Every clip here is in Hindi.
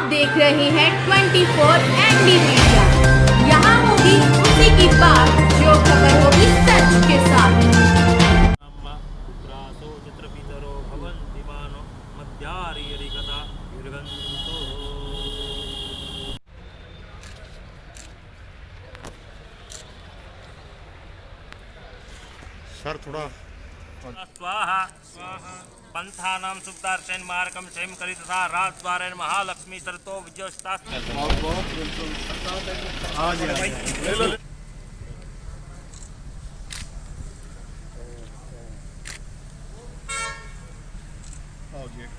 आप देख रहे हैं 24 एनडी मीडिया। यहाँ होगी उसी की बात जो खबर होगी सच के साथ। पुत्रासो चित्रपितरो भवन्ति मानो मध्यारिकता युर्गन्तो। सर थोड़ा स्वाहा स्वाहा पंथानां सुप्तार्चन मार्गम स्वयं करितसा राजद्वारेण महालक्ष्मी सरतो विजयस्ता।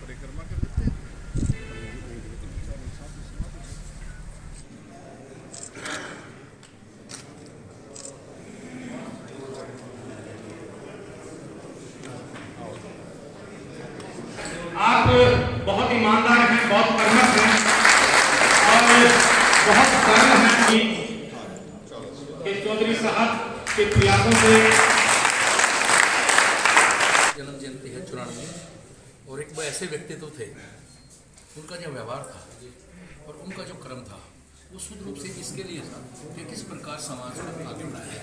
परिक्रमा कर देते हैं। आप बहुत ईमानदार हैं, बहुत कर्मठ हैं और बहुत सरल हैं कि चौधरी साहब के प्रयासों से जन्म जयंती है 94 और एक वो ऐसे व्यक्तित्व थे, उनका जो व्यवहार था और उनका जो कर्म था वो शुद्ध रूप से इसके लिए था कि किस प्रकार समाज को आगे बढ़ाया।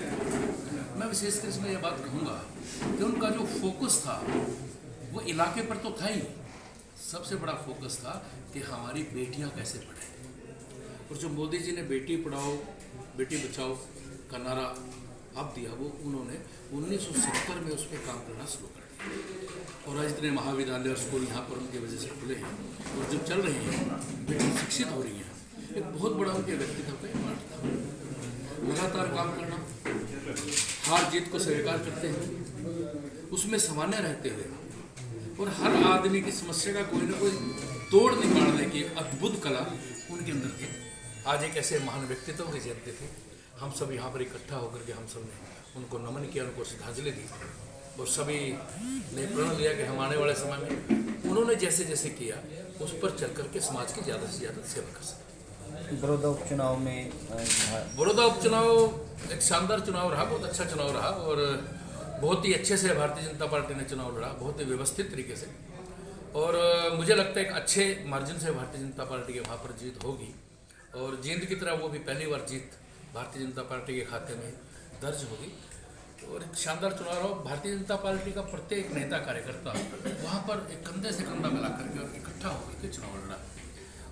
मैं विशेषकर इसमें यह बात कहूँगा कि उनका जो फोकस था वो इलाके पर तो था ही, सबसे बड़ा फोकस था कि हमारी बेटियां कैसे पढ़ें। और जो मोदी जी ने बेटी पढ़ाओ बेटी बचाओ का नारा अब दिया, वो उन्होंने 1970 में उस पर काम करना शुरू कर दिया। और आज इतने महाविद्यालय और स्कूल यहाँ पर उनकी वजह से खुले हैं और जो चल रहे हैं, बेटी शिक्षित हो रही हैं, एक बहुत बड़ा उनके व्यक्तित्व का पार्ट था। लगातार काम करना, हार जीत को स्वीकार करते हैं, उसमें सामान्य रहते हुए और हर आदमी की समस्या का कोई ना कोई तोड़ निकालने की अद्भुत कला उनके अंदर थी। आज एक ऐसे महान व्यक्तित्व की जयंती थी, हम सब यहाँ पर इकट्ठा होकर के हम सब ने उनको नमन किया, उनको श्रद्धांजलि दी और सभी ने प्रण लिया कि हम आने वाले समय में उन्होंने जैसे जैसे किया उस पर चल करके समाज की ज़्यादा से ज़्यादा सेवा कर सकें। बड़ौदा उपचुनाव में बड़ौदा उपचुनाव एक शानदार चुनाव रहा, बहुत अच्छा चुनाव रहा और बहुत ही अच्छे से भारतीय जनता पार्टी ने चुनाव लड़ा, बहुत ही व्यवस्थित तरीके से। और मुझे लगता है एक अच्छे मार्जिन से भारतीय जनता पार्टी के वहाँ पर जीत होगी और जींद की तरह वो भी पहली बार जीत भारतीय जनता पार्टी के खाते में दर्ज होगी। और एक शानदार चुनाव रहा। भारतीय जनता पार्टी का प्रत्येक नेता कार्यकर्ता वहाँ पर एक कंधे से कंधा मिला करके और इकट्ठा होकर के चुनाव लड़ा।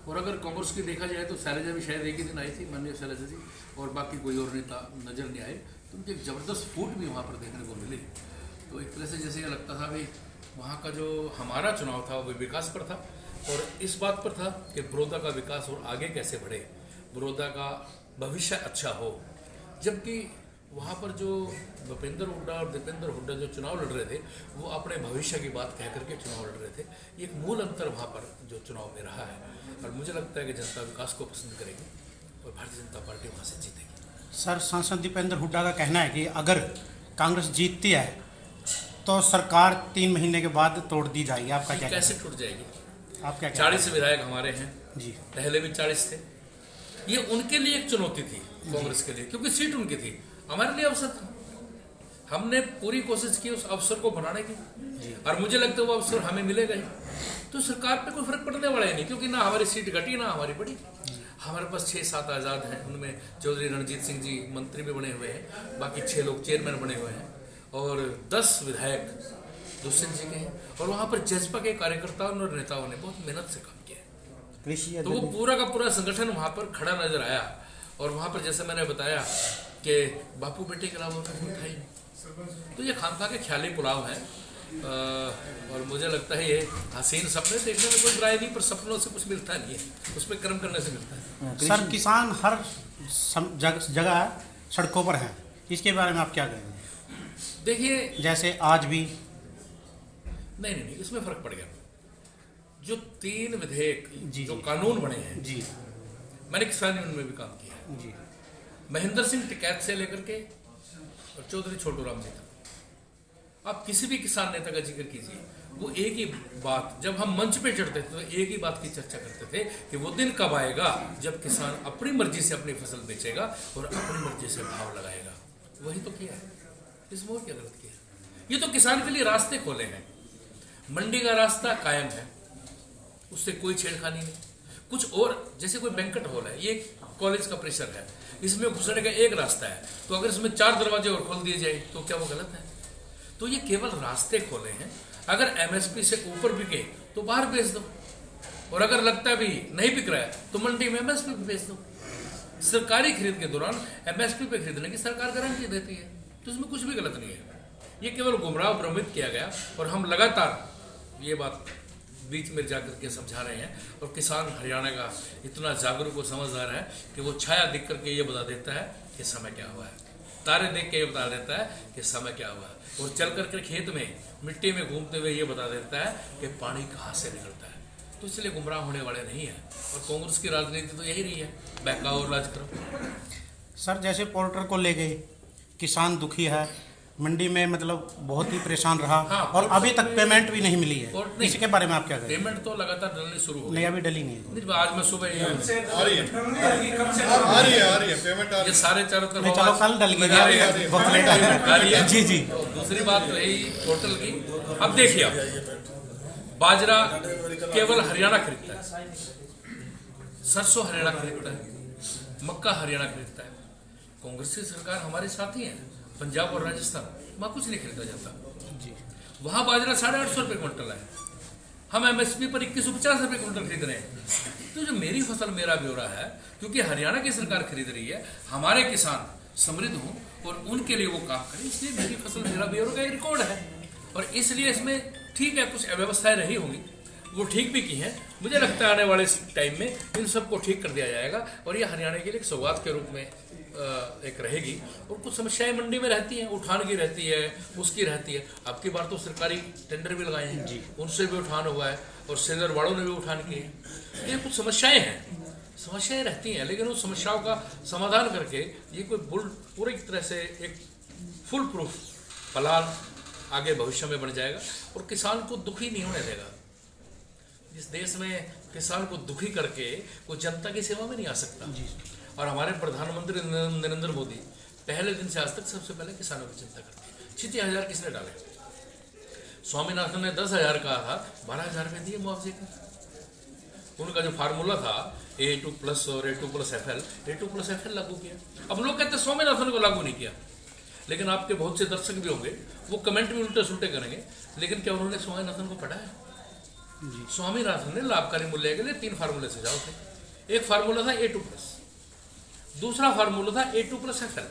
और अगर कांग्रेस की देखा जाए तो शैलजा भी शायद एक ही दिन आई थी, माननीय शैलजा जी, और बाकी कोई और नेता नजर नहीं आए, तो उनकी एक ज़बरदस्त फूट भी वहाँ पर देखने को मिली। तो एक तरह से जैसे ये लगता था भाई वहाँ का जो हमारा चुनाव था वो विकास पर था और इस बात पर था कि बड़ौदा का विकास और आगे कैसे बढ़े, बड़ौदा का भविष्य अच्छा हो। जबकि वहाँ पर जो भूपेंद्र हुड्डा और दीपेंद्र हुड्डा जो चुनाव लड़ रहे थे वो अपने भविष्य की बात कह करके चुनाव लड़ रहे थे। ये एक मूल अंतर वहाँ पर जो चुनाव में रहा है और मुझे लगता है कि जनता विकास को पसंद करेगी और भारतीय जनता पार्टी वहाँ से जीतेगी। सर, सांसद दीपेंद्र हुड्डा का कहना है कि अगर कांग्रेस जीतती है तो सरकार 3 महीने के बाद तोड़ दी जाएगी। आपका क्या कैसे टूट जाएगी? आप क्या 40 विधायक हमारे हैं जी, पहले भी 40 थे। ये उनके लिए एक चुनौती थी, कांग्रेस के लिए, क्योंकि सीट उनकी थी, हमारे लिए अवसर था। हमने पूरी कोशिश की उस अवसर को बनाने की और मुझे लगता है वो अवसर हमें मिलेगा ही। तो सरकार पे कोई फर्क पड़ने वाला ही नहीं, क्योंकि ना हमारी सीट घटी ना हमारी बढ़ी। हमारे पास 6-7 आज़ाद हैं, उनमें चौधरी रणजीत सिंह जी मंत्री भी बने हुए हैं, बाकी 6 लोग चेयरमैन बने हुए हैं और 10 विधायक दुष्यंत जी के हैं। और वहाँ पर जज्बा के कार्यकर्ताओं और नेताओं ने बहुत मेहनत से काम किया, तो वो पूरा का पूरा संगठन वहाँ पर खड़ा नजर आया। और वहाँ पर जैसे मैंने बताया कि बापू बेटे के अलावा कुछ था ही नहीं। तो ये खामखा के ख्याली पुलाव है और मुझे लगता है ये हसीन सपने देखने में कोई बुराई नहीं, पर सपनों से कुछ मिलता नहीं है, उस पर कर्म करने से मिलता है। सर, किसान हर जगह सड़कों पर हैं, इसके बारे में आप क्या कहेंगे? देखिए, जैसे आज भी नहीं, इसमें फर्क पड़ गया। जो 3 विधेयक जो कानून बने हैं जी, मैंने किसान यूनियन में भी काम किया जी, महेंद्र सिंह टिकैत से लेकर के और चौधरी छोटू राम जी तक, आप किसी भी किसान नेता का जिक्र कीजिए, वो एक ही बात, जब हम मंच पे चढ़ते थे तो एक ही बात की चर्चा करते थे कि वो दिन कब आएगा जब किसान अपनी मर्जी से अपनी फसल बेचेगा और अपनी मर्जी से भाव लगाएगा। वही तो किया है, इसमें और क्या गलत किया? ये तो किसान के लिए रास्ते खोले हैं, मंडी का रास्ता कायम है, उससे कोई छेड़खानी नहीं, कुछ और, जैसे कोई बैंक्वेट हॉल है, ये कॉलेज का प्रेशर है, इसमें घुसने का एक रास्ता है, तो अगर इसमें 4 दरवाजे और खोल दिए जाए तो क्या वो गलत है? तो ये केवल रास्ते खोले हैं। अगर एमएसपी से ऊपर बिके तो बाहर बेच दो, और अगर लगता भी नहीं बिक रहा है तो मंडी में एमएसपी पे बेच दो। सरकारी खरीद के दौरान एमएसपी पे खरीदने की सरकार गारंटी देती है, तो इसमें कुछ भी गलत नहीं है। ये केवल गुमराह भ्रमित किया गया, और हम लगातार ये बात बीच में जाकर के समझा रहे हैं, और किसान हरियाणा का इतना जागरूक और समझदार है कि वो छाया दिख करके ये बता देता है कि समय क्या हुआ है, तारे देख के ये बता देता है कि समय क्या हुआ है, और चल करके खेत में मिट्टी में घूमते हुए ये बता देता है कि पानी कहाँ से निकलता है। तो इसलिए गुमराह होने वाले नहीं है, और कांग्रेस की राजनीति तो यही रही है, बहकाओ और राज करो। सर जैसे पोर्टर को ले गए, किसान दुखी है, मंडी में मतलब बहुत ही परेशान रहा, हाँ, और अभी तक पेमेंट भी नहीं मिली है, और नहीं, इसके बारे में आप क्या कहें? पेमेंट तो लगातार डलनी शुरू हो गई, नहीं अभी डली नहीं है। नहीं, आज मैं सुबह आ रही है पेमेंट आ ये सारे चारों तरफ नहीं चलो आवाज कल डल गई लगा रही है। बहुत लेट आ रही है। जी जी। तो दूसरी बात रही पोर्टल की। अब देखिए, आप बाजरा केवल हरियाणा खरीदता है, सरसों हरियाणा खरीदता है, मक्का हरियाणा खरीदता है। कांग्रेस की सरकार हमारे साथ ही है, पंजाब और राजस्थान वहां कुछ नहीं खरीदा जाता जी। वहां बाजरा 850 रुपये क्विंटल है, हम एमएसपी पर 2150 रुपये क्विंटल खरीद रहे हैं। तो जो मेरी फसल मेरा ब्यौरा है, क्योंकि हरियाणा की सरकार खरीद रही है, हमारे किसान समृद्ध हों और उनके लिए वो काम करें, इसलिए मेरी फसल मेरा ब्यौरा का एक रिकॉर्ड है। और इसलिए इसमें ठीक है कुछ अव्यवस्थाएं रही होंगी, वो ठीक भी की हैं। मुझे लगता है आने वाले टाइम में इन सबको ठीक कर दिया जाएगा, और ये हरियाणा के लिए एक सौगात के रूप में एक रहेगी। और कुछ समस्याएं मंडी में रहती हैं, उठान की रहती है, उसकी रहती है। अब की बार तो सरकारी टेंडर भी लगाए हैं जी, उनसे भी उठान हुआ है, और सेलर वालों ने भी उठान किए हैं। ये कुछ समस्याएं हैं, समस्याएं रहती हैं, लेकिन उस समस्याओं का समाधान करके ये कोई पूरी तरह से एक फुल प्रूफ प्लान आगे भविष्य में बन जाएगा, और किसान को दुखी नहीं होने देगा। जिस देश में किसान को दुखी करके वो जनता की सेवा में नहीं आ सकता जी। और हमारे प्रधानमंत्री नरेंद्र मोदी पहले दिन से आज तक सबसे पहले किसानों की चिंता करते हैं। 66,000 किसने डाले? स्वामीनाथन ने 10,000 कहा था, 12,000 रुपये दिए मुआवजे के। उनका जो फार्मूला था A2+ और A2+FL लागू किया। अब लोग कहते हैं स्वामीनाथन को लागू नहीं किया, लेकिन आपके बहुत से दर्शक भी होंगे वो कमेंट भी उल्टे सुल्टे करेंगे, लेकिन क्या उन्होंने स्वामीनाथन को पढ़ा है? स्वामीनाथन ने लाभकारी मूल्य के लिए 3 फार्मूले सुझाव थे। एक फार्मूला था A2+, दूसरा फार्मूला था A2+FL।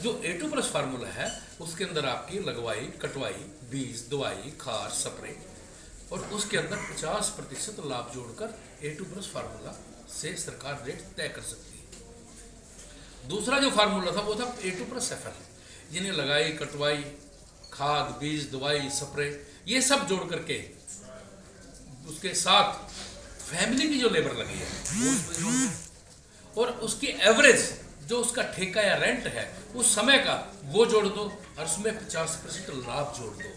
जो A2+ फार्मूला है उसके अंदर आपकी लगवाई, कटवाई, बीज, दवाई, खाद, स्प्रे, और उसके अंदर 50% लाभ जोड़कर A2+ फार्मूला से सरकार रेट तय कर सकती है। दूसरा जो फार्मूला था वो था A2+FL, जिन्हें लगाई, कटवाई, खाद, बीज, दवाई, स्प्रे, ये सब जोड़ करके उसके साथ फैमिली की जो लेबर लगी है वो, और उसकी एवरेज जो उसका ठेका या रेंट है उस समय का वो जोड़ दो, और उसमें 50% लाभ जोड़ दो।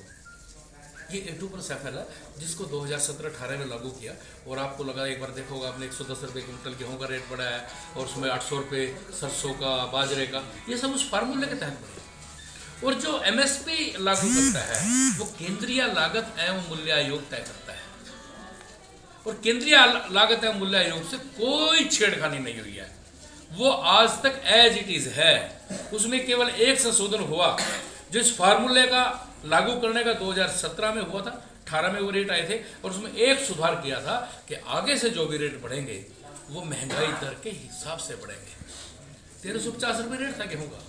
ये A2+FL है, जिसको 2017-18 में लागू किया। और आपको लगा, एक बार देखोगे आपने 110 रुपये क्विंटल गेहूं का रेट बढ़ा है, और उसमें 800 रुपये सरसों का, बाजरे का, ये सब उस फार्मूले के तहत बढ़ा। और जो MSP लागू करता है वो केंद्रीय लागत एवं मूल्य आयोग तय करता है, और केंद्रीय लागत एवं मूल्य आयोग से कोई छेड़खानी नहीं हुई है। वो आज तक एज इट इज है। उसमें केवल एक संशोधन हुआ जो इस फार्मूले का लागू करने का 2017 में हुआ था, 18 में वो रेट आए थे, और उसमें एक सुधार किया था कि आगे से जो भी रेट बढ़ेंगे वो महंगाई दर के हिसाब से बढ़ेंगे। 1350 रुपये रेट था गेहूं का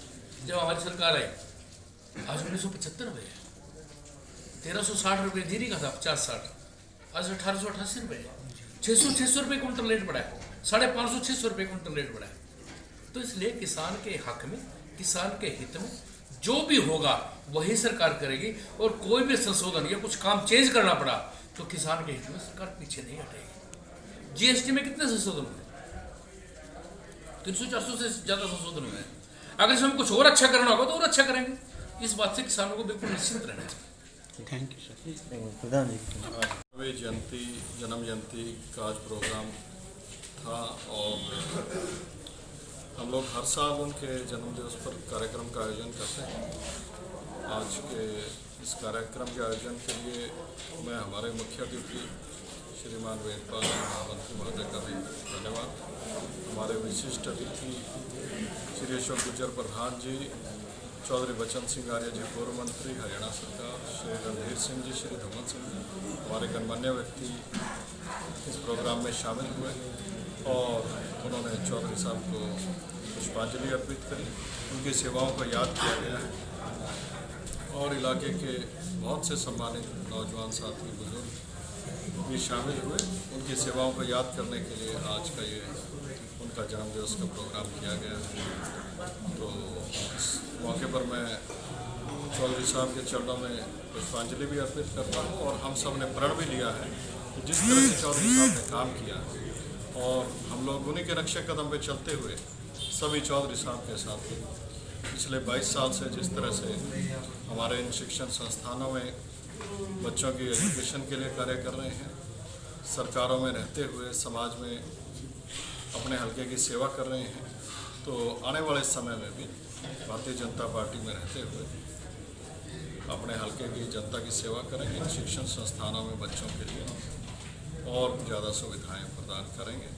जब हमारी सरकार आई, आज 1975 रुपये है। 1360 रुपये जीरी का था, 50-60, आज 1888 रुपये। 600 रुपये क्विंटल रेट बढ़ा है, 550-600 रुपये क्विंटल रेट बढ़ा है। तो इसलिए किसान के हक में, किसान के हित में जो भी होगा वही सरकार करेगी, और कोई भी संशोधन या कुछ काम चेंज करना पड़ा तो किसान के हित में सरकार पीछे नहीं हटेगी। जीएसटी में कितने संशोधन हुए? 300-400 से ज्यादा संशोधन हुए हैं। अगर इसमें कुछ और अच्छा करना होगा तो और अच्छा करेंगे। इस बात से किसानों को बिल्कुल निश्चिंत रहना चाहिए। Thank you sir. जन्म जयंती का आज प्रोग्राम था, और हम लोग हर साल उनके जन्मदिवस पर कार्यक्रम का आयोजन करते हैं। आज के इस कार्यक्रम के आयोजन के लिए मैं हमारे मुख्य अतिथि श्रीमान वेदपाल महामंत्री महोदय का भी विशिष्ट अतिथि श्री अशोक गुज्जर प्रधान जी, चौधरी बचन सिंह आर्य जी पूर्व मंत्री हरियाणा सरकार, श्री रणधीर सिंह जी, श्री धमन सिंह जी, हमारे गणमान्य व्यक्ति इस प्रोग्राम में शामिल हुए और उन्होंने चौधरी साहब को पुष्पांजलि अर्पित करी। उनकी सेवाओं को याद किया गया है और इलाके के बहुत से सम्मानित नौजवान साथी बुजुर्ग भी शामिल हुए। उनकी सेवाओं को याद करने के लिए आज का ये उनका जन्मदिवस का प्रोग्राम किया गया है। तो इस मौके पर मैं चौधरी साहब के चरणों में पुष्पांजलि भी अर्पित करता हूँ और हम सब ने प्रण भी लिया है कि जिस तरह से चौधरी साहब ने काम किया और हम लोग उन्हीं के नक्शे कदम पे चलते हुए सभी चौधरी साहब के साथ पिछले 22 साल से जिस तरह से हमारे इन शिक्षण संस्थानों में बच्चों की एजुकेशन के लिए कार्य कर रहे हैं, सरकारों में रहते हुए समाज में अपने हलके की सेवा कर रहे हैं, तो आने वाले समय में भी भारतीय जनता पार्टी में रहते हुए अपने हलके की जनता की सेवा करेंगे। इन शिक्षण संस्थानों में बच्चों के लिए और ज़्यादा सुविधाएं प्रदान करेंगे।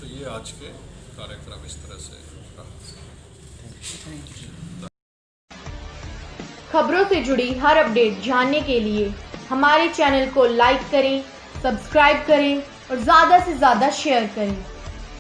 तो ये आज के कार्यक्रम इस तरह से रहा। खबरों से जुड़ी हर अपडेट जानने के लिए हमारे चैनल को लाइक करें, सब्सक्राइब करें और ज़्यादा से ज़्यादा शेयर करें।